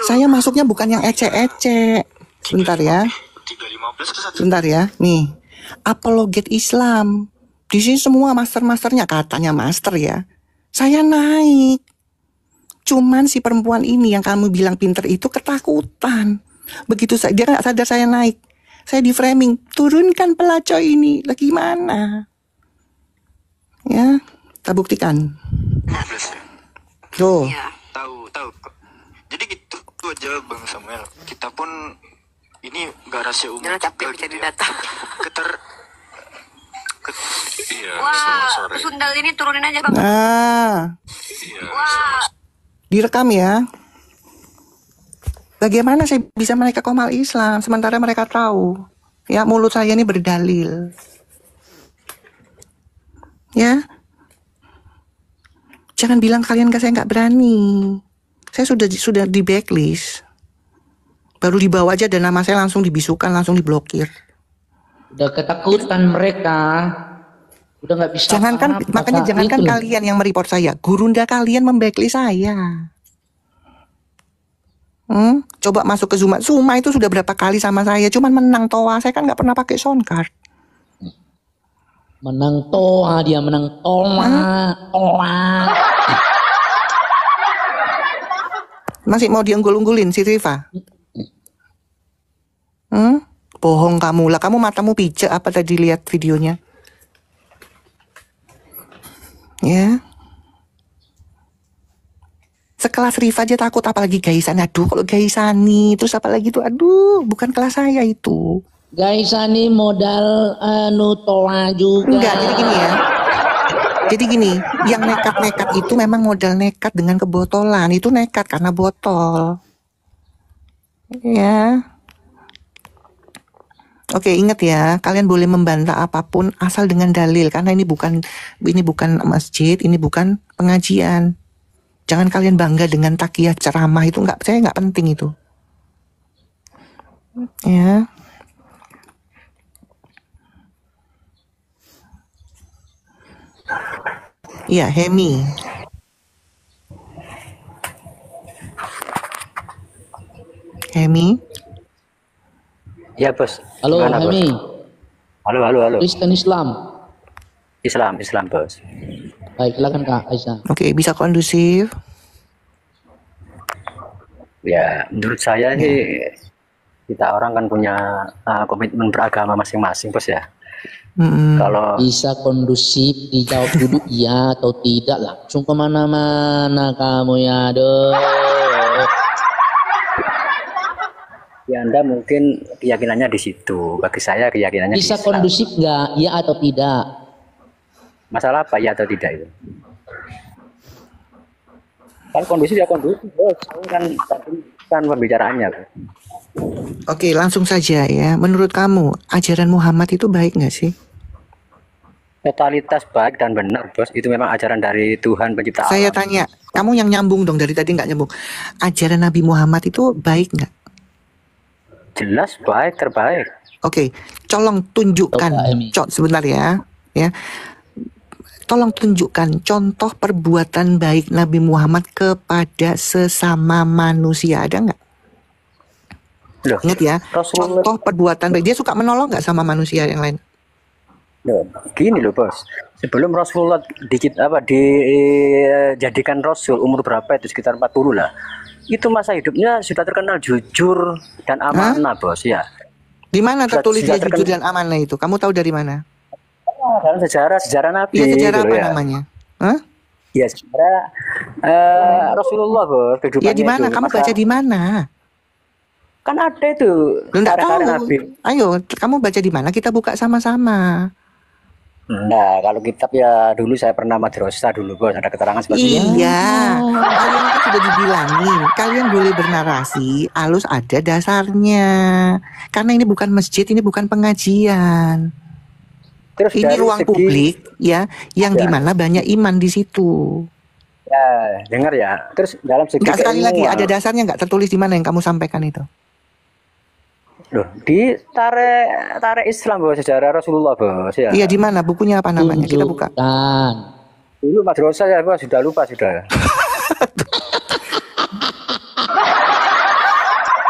Saya masuknya bukan yang ecek-ecek. Bentar ya. Bentar ya. Nih. Apologet Islam. Di sini semua master-masternya katanya master ya. Saya naik. Cuman si perempuan ini yang kamu bilang pinter itu ketakutan. Begitu dia nggak sadar saya naik. Saya di framing. Turunkan pelacur ini. Lagi mana? Ya. Tak buktikan.
Plus.
Tuh.
Iya.
Tahu kok. Jadi gitu aja Bang Samuel. Kita pun ini nggak rahasia umum.
Jangan capek
juga
mencari
gitu ya.
data.
Iya.
Wah,
sore.
sundal ini turunin aja Bang.
Nah,
Iya.
Wah.
direkam ya. Bagaimana saya bisa mereka komal Islam sementara mereka tahu ya mulut saya ini berdalil. Ya. Jangan bilang kalian saya nggak berani. Saya sudah di blacklist. Baru dibawa aja dan nama saya langsung dibisukan, langsung diblokir.
Udah ketakutan mereka. Udah nggak bisa.
Jangankan
apa-apa,
makanya
Kak.
jangankan
Itu.
kalian yang mereport saya, gurunda kalian memblacklist saya. Coba masuk ke Zuma. Zuma itu sudah berapa kali sama saya, cuman menang toa. Saya kan nggak pernah pakai sound card.
Menang toa, dia menang toa.
Masih mau diunggul-unggulin si Riva? Bohong kamu lah, kamu matamu pijak apa tadi lihat videonya? Ya. Sekelas Riva aja takut, apalagi Gaisani. Aduh, kalau Gaisani terus apalagi tuh, aduh, bukan kelas saya itu.
Gaisani modal toa juga.
Enggak, jadi gini ya. Jadi gini, yang nekat-nekat itu memang modal nekat dengan kebotolan. Itu nekat karena botol. Ya. Oke, ingat ya, kalian boleh membantah apapun asal dengan dalil, karena ini bukan masjid, ini bukan pengajian. Jangan kalian bangga dengan takiyah ceramah itu, saya nggak penting itu. Ya. Iya, Hemi. Hemi.
Ya bos.
Halo
Gimana, Bos?
Hemi.
Halo.
Kristen Islam.
Islam bos.
Baik, silakan Kak Aisyah.
Oke, bisa kondusif.
Ya, menurut saya sih kita orang kan punya komitmen beragama masing-masing bos ya. Kalau
Bisa kondusif, dijawab dulu iya atau tidak, langsung kemana-mana kamu ya, aduh.
ya Anda mungkin keyakinannya di situ, bagi saya keyakinannya di
Bisa
Islam.
kondusif nggak, iya atau tidak?
Masalah apa ya atau tidak itu? Kan kondusif ya kondusif bos, kan pembicaraannya. Bos.
Oke, langsung saja ya. Menurut kamu, ajaran Muhammad itu baik nggak sih?
Totalitas baik dan benar bos, itu memang ajaran dari Tuhan pencipta alam.
Saya tanya, kamu yang nyambung dong, dari tadi nggak nyambung. Ajaran Nabi Muhammad itu baik nggak?
Jelas baik, terbaik.
Oke, tolong tunjukkan. Sebentar ya. Tolong tunjukkan contoh perbuatan baik Nabi Muhammad kepada sesama manusia, ada nggak?
Loh,
ingat ya,
Rasulullah,
contoh perbuatan baik. Dia suka menolong nggak sama manusia yang lain?
loh, gini loh bos, sebelum Rasulullah dijadikan Rasul umur berapa itu sekitar 40 lah. Itu masa hidupnya sudah terkenal jujur dan amanah bos ya.
Di mana tertulis dia
Sudah
jujur dan amanah itu? Kamu tahu dari mana?
Dalam sejarah Nabi.
Iya, sejarah
gitu
apa
ya.
namanya? Hah?
Ya sejarah Rasulullah bos.
Ya di mana? Kamu baca di mana?
Kan ada itu.
Enggak tahu.
Nabi.
Ayo, kamu baca di mana? Kita buka sama-sama.
Nah, kalau kitab ya dulu saya pernah madrasah dulu bos, ada keterangan seperti itu.
Iya, kalian kan sudah dibilangin, kalian boleh bernarasi, harus ada dasarnya. Karena ini bukan masjid, ini bukan pengajian.
Terus
ini
dari
ruang
segi-
publik ya, yang
Ya.
dimana banyak iman di situ.
Ya, dengar ya. Terus dalam segi
Enggak, sekali lagi
keilmuan,
ada dasarnya nggak tertulis di mana yang kamu sampaikan itu?
loh, di tarik Islam bos, sejarah Rasulullah bos ya.
Iya, di mana? Bukunya apa namanya? Kita buka.
Dulu madrasah ya bos, sudah lupa sudah.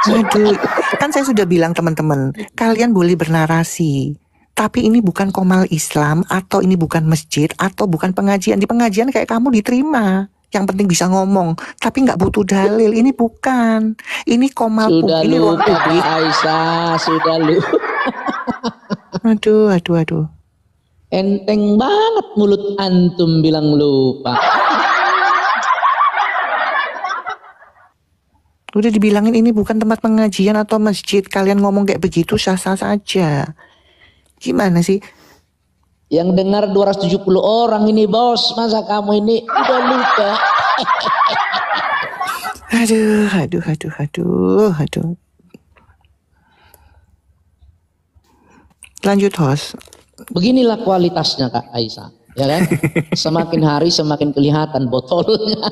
Aduh, kan saya sudah bilang teman-teman, kalian boleh bernarasi. Tapi ini bukan komal Islam, atau ini bukan masjid, atau bukan pengajian. Di pengajian kayak kamu diterima. Yang penting bisa ngomong, tapi nggak butuh dalil. Ini bukan. Ini komal
Sudah
ini ruang
lupa
publik.
Aisyah, sudah lupa.
Aduh.
Enteng banget mulut antum bilang lupa.
Udah dibilangin ini bukan tempat pengajian atau masjid. Kalian ngomong kayak begitu sah-sah saja. Gimana sih?
Yang dengar 270 orang ini bos. Masa kamu ini udah lupa?
Aduh. Lanjut host.
Beginilah kualitasnya Kak Aisyah, ya kan? Semakin hari semakin kelihatan botolnya.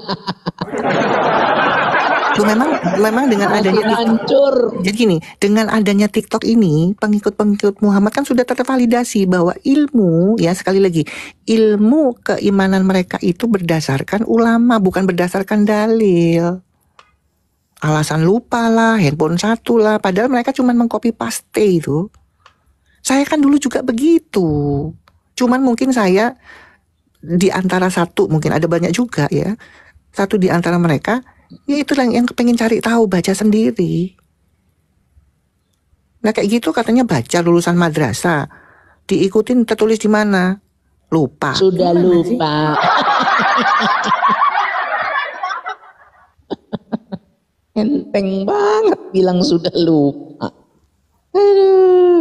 Tuh memang dengan adanya
hancur.
Jadi gini, dengan adanya TikTok ini, pengikut-pengikut Muhammad kan sudah tervalidasi bahwa ilmu, ya sekali lagi, ilmu keimanan mereka itu berdasarkan ulama, bukan berdasarkan dalil. Alasan lupa lah, handphone satu lah, padahal mereka cuma mengcopy paste itu. Saya kan dulu juga begitu. Cuman mungkin saya di antara satu, mungkin ada banyak juga ya. Satu di antara mereka, ya itulah yang pengen cari tahu, baca sendiri. Nah kayak gitu katanya baca lulusan madrasah. Diikutin tertulis di mana? Lupa.
Sudah
gimana
lupa. Enteng banget bilang sudah lupa.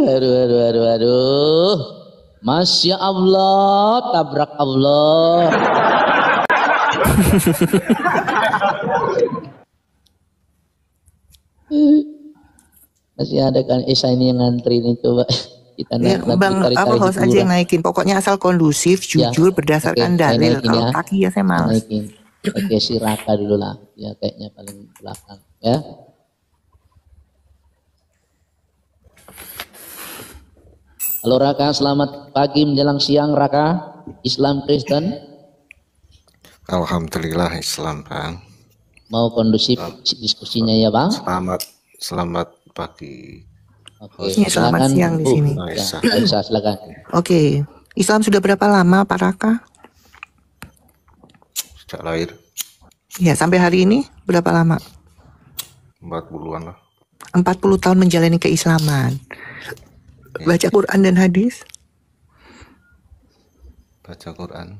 Aduh. Masya Allah, tabrak Allah. Masih ada kan Esa ini yang ngantri nih, coba kita naik
ya, Bang, apa host aja yang naikin. Pokoknya asal kondusif, jujur, berdasarkan dalil. Kalau
ya.
kaki ya saya malas.
Oke, si Raka dulu lah. Ya kayaknya paling belakang ya. Halo Raka, selamat pagi menjelang siang Raka. Islam Kristen?
Alhamdulillah Islam Bang.
Mau kondusif diskusinya ya Bang?
Selamat pagi.
Oke,
ya, selamat siang di sini.
Aisyah, silakan.
Oke, Islam sudah berapa lama Pak Raka?
Sejak lahir.
Ya, sampai hari ini berapa lama?
40-an lah.
40 tahun menjalani keislaman. Baca Quran dan hadis?
Baca Quran.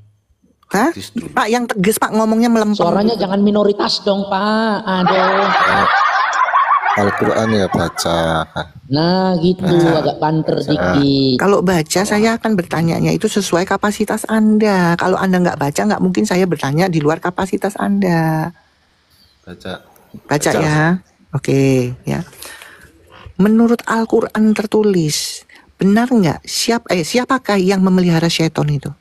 Hah? Pak yang tegas Pak, ngomongnya melempem.
Suaranya jangan minoritas dong Pak. Aduh.
Al-Quran ya baca.
Nah gitu, agak banter dikit.
Kalau baca saya akan bertanyanya itu sesuai kapasitas Anda. Kalau Anda nggak baca, nggak mungkin saya bertanya di luar kapasitas Anda. Baca ya. Oke, ya. Menurut Al-Quran tertulis, benar nggak siapakah yang memelihara syaitan itu?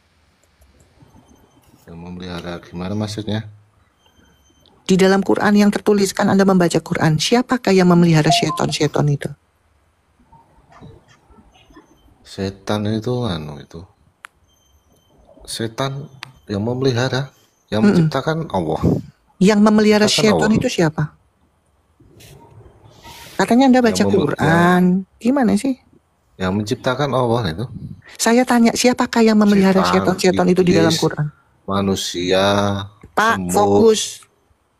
Yang memelihara gimana maksudnya?
Di dalam Quran yang tertulis kan Anda membaca Quran, siapakah yang memelihara syaitan itu?
Setan itu setan yang memelihara, yang menciptakan Allah.
Yang memelihara syaitan itu siapa? Katanya Anda baca Quran, gimana sih?
Yang menciptakan Allah itu.
Saya tanya, siapakah yang memelihara syaitan itu di dalam Quran?
Manusia,
Pak,
semut,
fokus.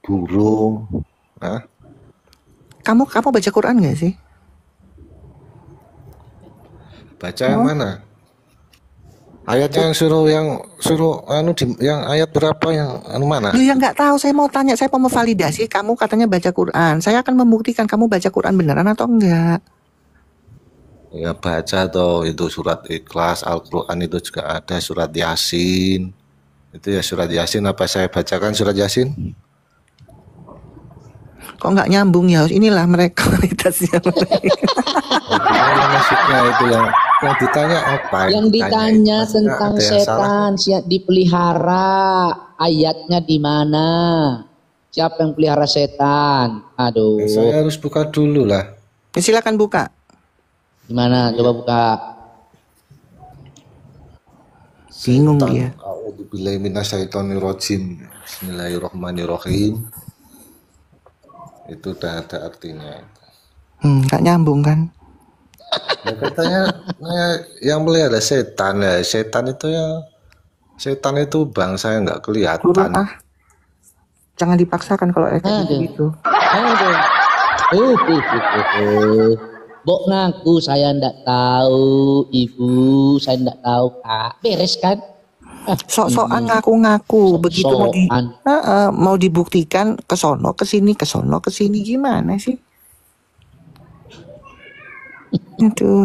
Burung. Nah.
Kamu baca Quran nggak sih?
Baca yang mana? Ayatnya yang suruh yang ayat berapa yang mana?
Lu yang nggak tahu, saya mau tanya, saya mau memvalidasi kamu katanya baca Quran. Saya akan membuktikan kamu baca Quran beneran atau enggak.
Ya baca tuh, itu surat Ikhlas, Al-Quran itu juga ada, surat Yasin. Itu ya surat Yasin, apa saya bacakan surat Yasin?
Kok nggak nyambung ya? Inilah mereka kualitasnya.
Maksudnya itu yang ditanya apa?
Yang ditanya tentang setan siap dipelihara, ayatnya di mana? Siapa yang pelihara setan? Aduh.
Saya harus buka dulu lah.
Ya, silakan buka.
Gimana? Coba buka.
Bingung dia.
A'udzubillahi minasyaitonirrajim. Bismillahirrahmanirrahim. Itu udah ada artinya.
Gak nyambung kan?
Ya, katanya yang melihara setan ya. Setan itu bangsa yang nggak kelihatan.
Jangan dipaksakan kalau gitu.
Bok ngaku saya ndak tahu, Ibu, saya ndak tahu, Kak. Beres kan?
Sok-sokan ngaku-ngaku, begitu mau dibuktikan ke sono ke sini gimana sih? Aduh.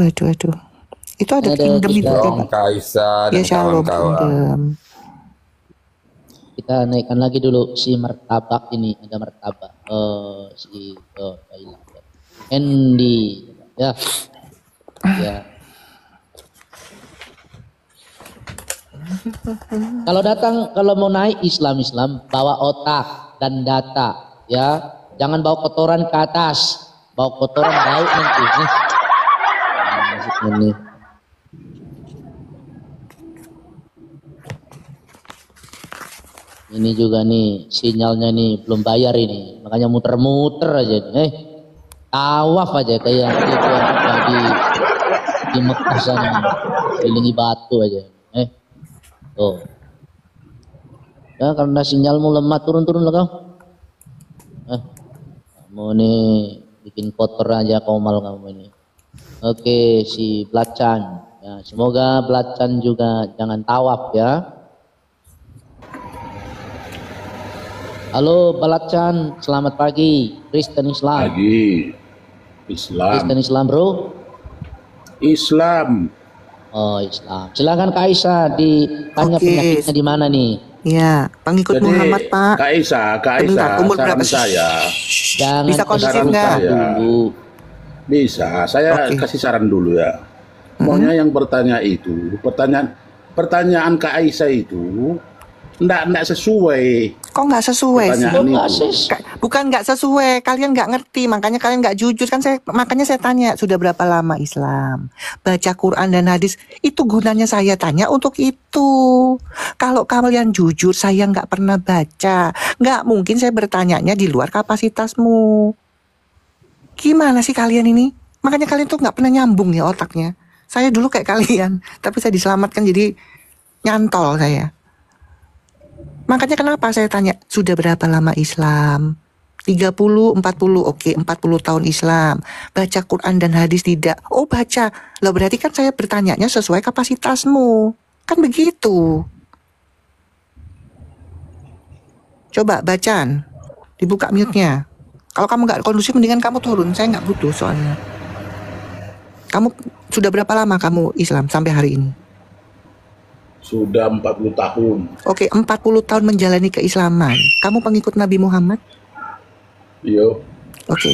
Itu ada kingdom itu.
Shalom Kaisa dan kawan-kawan.
Kita naikkan lagi dulu si martabak ini, ada martabak. Andy, ya. Kalau mau naik Islam bawa otak dan data, ya. Jangan bawa kotoran ke atas, bawa kotoran bau nanti. Ini. Ini juga nih sinyalnya nih belum bayar ini, makanya muter-muter aja nih. Tawaf aja kayak di Mekah sana, kelilingi batu aja. Tuh. Ya karena sinyalmu lemah, turun lah kau. Kamu nih bikin kotor aja komal kamu ini. Oke, si Belacan. Ya, semoga Belacan juga jangan tawaf ya. Halo Belacan, selamat pagi. Kristen Islam. Kristen Islam bro. Islam. Oh Islam. Silakan Kak Aisyah ditanya penyakitnya di mana nih?
Ya, pengikut jadi, Muhammad Pak.
Kak Aisyah,
umur
saran saya.
Jangan
bisa kondusif nggak?
Bisa, saya kasih saran dulu ya. Maunya yang bertanya itu, pertanyaan Kak Aisyah itu enggak sesuai.
Kok nggak sesuai sih? Bukan nggak sesuai, kalian nggak ngerti, makanya kalian nggak jujur kan. Makanya saya tanya, sudah berapa lama Islam? Baca Quran dan hadis, itu gunanya saya tanya untuk itu. Kalau kalian jujur, saya nggak pernah baca. Nggak mungkin saya bertanyanya di luar kapasitasmu. Gimana sih kalian ini? Makanya kalian tuh nggak pernah nyambung ya otaknya. Saya dulu kayak kalian, tapi saya diselamatkan jadi nyantol saya. Makanya kenapa saya tanya, sudah berapa lama Islam? 30, 40, oke 40 tahun Islam. Baca Quran dan hadis tidak? Oh baca, loh berarti kan saya bertanyanya sesuai kapasitasmu. Kan begitu. Coba bacaan, dibuka mute-nya. Kalau kamu nggak kondusif mendingan kamu turun, saya nggak butuh soalnya. Kamu sudah berapa lama kamu Islam sampai hari ini?
Sudah 40 tahun.
Oke, 40 tahun menjalani keislaman. Kamu pengikut Nabi Muhammad?
Iya.
Oke.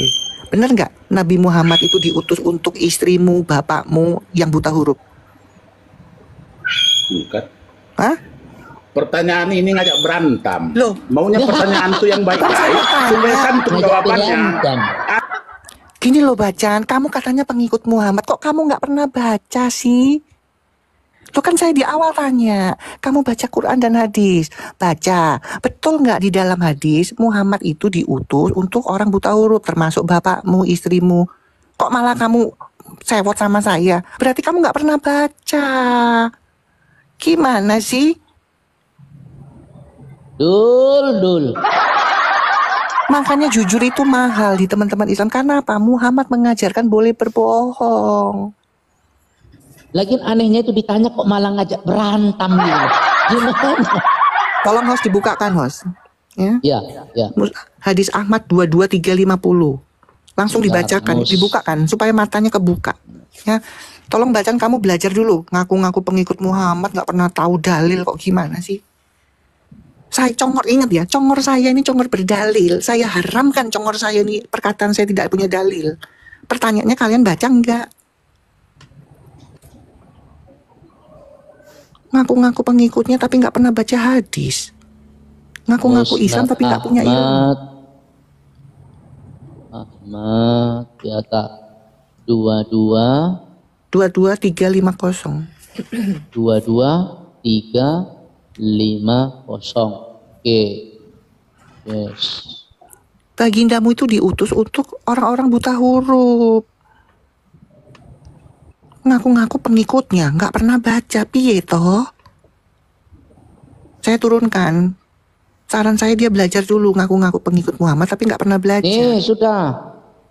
Benar nggak Nabi Muhammad itu diutus untuk istrimu, bapakmu yang buta huruf?
Bukan.
Hah?
Pertanyaan ini ngajak berantem.
Loh.
Maunya pertanyaan tuh yang baik-baik. Supaya kan jawabannya.
Gini loh bacaan, kamu katanya pengikut Muhammad. Kok kamu nggak pernah baca sih? Itu kan saya di awal tanya, kamu baca Quran dan hadis? Baca. Betul nggak di dalam hadis Muhammad itu diutus untuk orang buta huruf, termasuk bapakmu, istrimu? Kok malah kamu sewot sama saya? Berarti kamu nggak pernah baca. Gimana sih?
Dul.
Makanya jujur itu mahal di teman-teman Islam. Karena apa? Muhammad mengajarkan boleh berbohong.
Lagian anehnya itu ditanya kok malah ngajak berantem gitu. Gimana?
Tolong host dibukakan host. Ya.
Ya.
Hadis Ahmad 22350. Langsung dibacakan, dibukakan supaya matanya kebuka. Ya. Tolong bacaan, kamu belajar dulu. Ngaku-ngaku pengikut Muhammad nggak pernah tahu dalil kok gimana sih? Saya congor, ingat ya, congor saya ini congor berdalil. Saya haramkan congor saya ini, perkataan saya tidak punya dalil. Pertanyaannya kalian baca enggak? Ngaku-ngaku pengikutnya tapi nggak pernah baca hadis. Ngaku-ngaku Islam tapi nggak punya ilmu.
Ahmad ya tak 22350. 22350. Oke. Yes.
Bagindamu itu diutus untuk orang-orang buta huruf. Ngaku-ngaku pengikutnya nggak pernah baca, piye toh? Saya turunkan. Saran saya dia belajar dulu, ngaku-ngaku pengikut Muhammad tapi nggak pernah belajar.
Nih sudah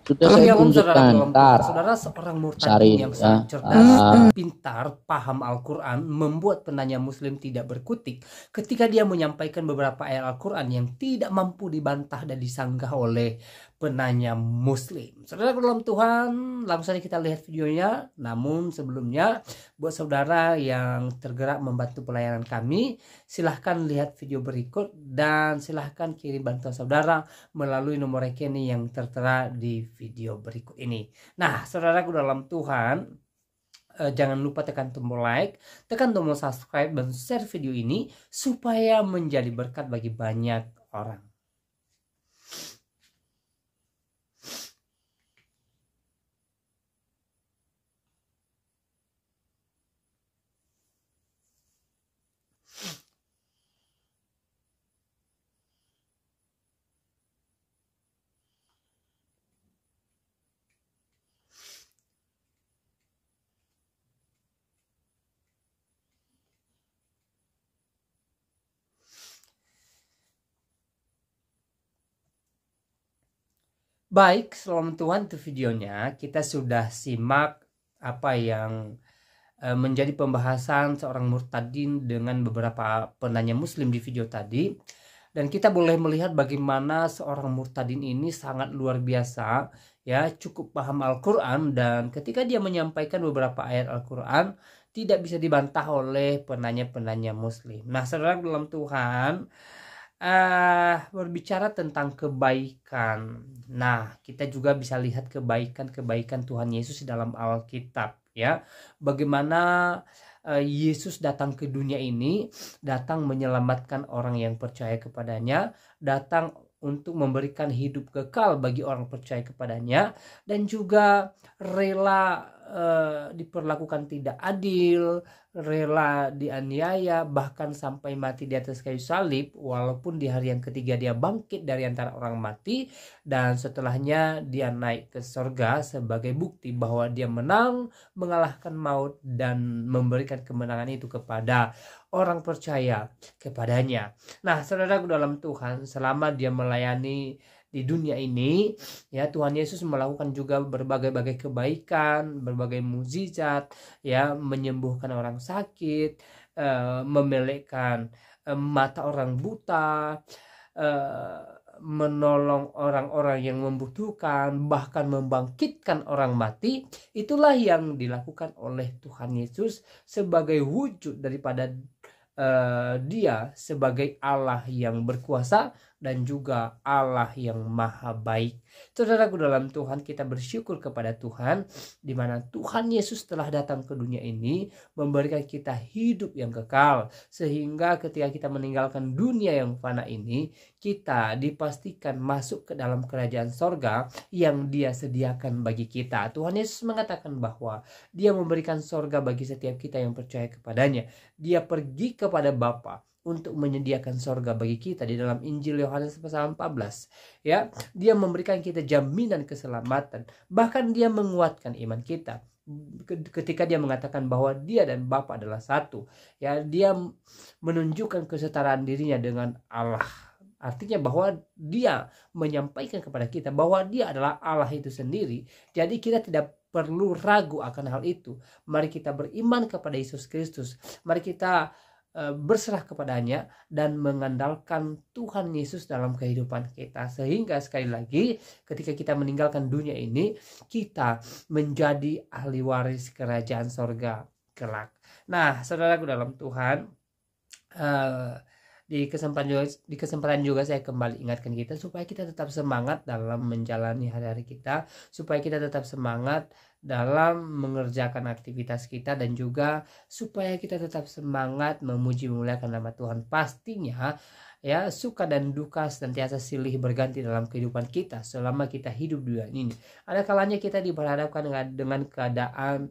Sudah saya tunjukkan. Ntar
saudara, seorang
cari
murtadin yang
ya.
sangat cerdas, pintar, paham Al-Quran, membuat penanya muslim tidak berkutik ketika dia menyampaikan beberapa ayat Al-Quran yang tidak mampu dibantah dan disanggah oleh penanya muslim. Saudara dalam Tuhan, langsung saja kita lihat videonya. Namun sebelumnya, buat saudara yang tergerak membantu pelayanan kami, silahkan lihat video berikut dan silahkan kirim bantuan saudara melalui nomor rekening yang tertera di video berikut ini. Nah, saudaraku dalam Tuhan, jangan lupa tekan tombol like, tekan tombol subscribe dan share video ini supaya menjadi berkat bagi banyak orang. Baik, selamat Tuhan, itu videonya. Kita sudah simak apa yang menjadi pembahasan seorang murtadin dengan beberapa penanya muslim di video tadi. Dan kita boleh melihat bagaimana seorang murtadin ini sangat luar biasa, ya, cukup paham Al-Quran, dan ketika dia menyampaikan beberapa ayat Al-Quran tidak bisa dibantah oleh penanya-penanya muslim. Nah, saudara dalam Tuhan, berbicara tentang kebaikan. Nah, kita juga bisa lihat kebaikan Tuhan Yesus di dalam Alkitab, ya. Bagaimana Yesus datang ke dunia ini, datang menyelamatkan orang yang percaya kepadanya, datang untuk memberikan hidup kekal bagi orang percaya kepadanya, dan juga rela diperlakukan tidak adil, rela dianiaya, bahkan sampai mati di atas kayu salib, walaupun di hari yang ketiga dia bangkit dari antara orang mati, dan setelahnya dia naik ke surga sebagai bukti bahwa dia menang, mengalahkan maut, dan memberikan kemenangan itu kepada orang percaya kepadanya. Nah, saudaraku dalam Tuhan, selama dia melayani di dunia ini, ya, Tuhan Yesus melakukan juga berbagai-bagai kebaikan, berbagai mukjizat, ya, menyembuhkan orang sakit, memelekkan mata orang buta, menolong orang-orang yang membutuhkan, bahkan membangkitkan orang mati. Itulah yang dilakukan oleh Tuhan Yesus sebagai wujud daripada dia sebagai Allah yang berkuasa dan juga Allah yang maha baik. Saudaraku dalam Tuhan, kita bersyukur kepada Tuhan di mana Tuhan Yesus telah datang ke dunia ini memberikan kita hidup yang kekal, sehingga ketika kita meninggalkan dunia yang fana ini, kita dipastikan masuk ke dalam kerajaan sorga yang Dia sediakan bagi kita. Tuhan Yesus mengatakan bahwa Dia memberikan sorga bagi setiap kita yang percaya kepadanya. Dia pergi kepada Bapa untuk menyediakan sorga bagi kita di dalam Injil Yohanes pasal 14, ya. Dia memberikan kita jaminan keselamatan, bahkan Dia menguatkan iman kita ketika Dia mengatakan bahwa Dia dan Bapa adalah satu, ya. Dia menunjukkan kesetaraan dirinya dengan Allah, artinya bahwa Dia menyampaikan kepada kita bahwa Dia adalah Allah itu sendiri. Jadi kita tidak perlu ragu akan hal itu. Mari kita beriman kepada Yesus Kristus, mari kita berserah kepadanya dan mengandalkan Tuhan Yesus dalam kehidupan kita, sehingga sekali lagi ketika kita meninggalkan dunia ini, kita menjadi ahli waris kerajaan sorga kelak. Nah, saudaraku dalam Tuhan, di kesempatan juga saya kembali ingatkan kita supaya kita tetap semangat dalam menjalani hari-hari kita, supaya kita tetap semangat dalam mengerjakan aktivitas kita, dan juga supaya kita tetap semangat memuji memuliakan nama Tuhan. Pastinya, ya, suka dan duka senantiasa silih berganti dalam kehidupan kita selama kita hidup di dunia ini. Ada kalanya kita diperhadapkan dengan keadaan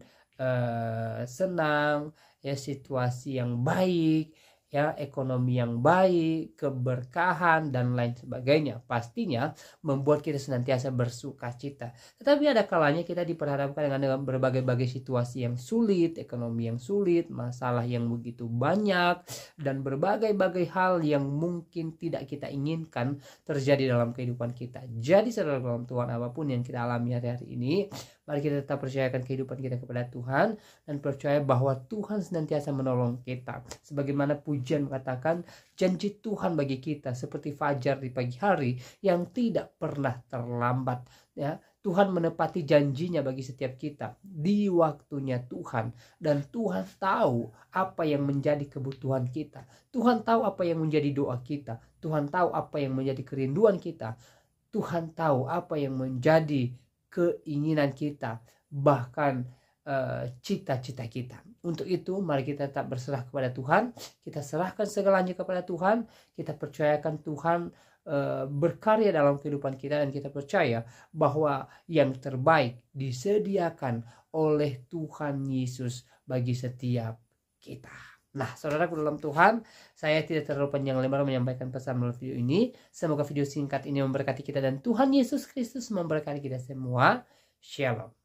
senang, ya, situasi yang baik, ya, ekonomi yang baik, keberkahan dan lain sebagainya, pastinya membuat kita senantiasa bersuka cita. Tetapi ada kalanya kita diperhadapkan dengan berbagai-bagai situasi yang sulit, ekonomi yang sulit, masalah yang begitu banyak, dan berbagai-bagai hal yang mungkin tidak kita inginkan terjadi dalam kehidupan kita. Jadi saudara dalam Tuhan, apapun yang kita alami hari-hari ini, mari kita tetap percayakan kehidupan kita kepada Tuhan dan percaya bahwa Tuhan senantiasa menolong kita. Sebagaimana pujian mengatakan, janji Tuhan bagi kita seperti fajar di pagi hari yang tidak pernah terlambat. Ya, Tuhan menepati janjinya bagi setiap kita di waktunya Tuhan, dan Tuhan tahu apa yang menjadi kebutuhan kita. Tuhan tahu apa yang menjadi doa kita. Tuhan tahu apa yang menjadi kerinduan kita. Tuhan tahu apa yang menjadi keinginan kita, bahkan cita-cita kita. Untuk itu mari kita tetap berserah kepada Tuhan, kita serahkan segalanya kepada Tuhan, kita percayakan Tuhan berkarya dalam kehidupan kita, dan kita percaya bahwa yang terbaik disediakan oleh Tuhan Yesus bagi setiap kita. Nah, saudaraku dalam Tuhan, saya tidak terlalu panjang lebar menyampaikan pesan melalui video ini. Semoga video singkat ini memberkati kita dan Tuhan Yesus Kristus memberkati kita semua. Shalom.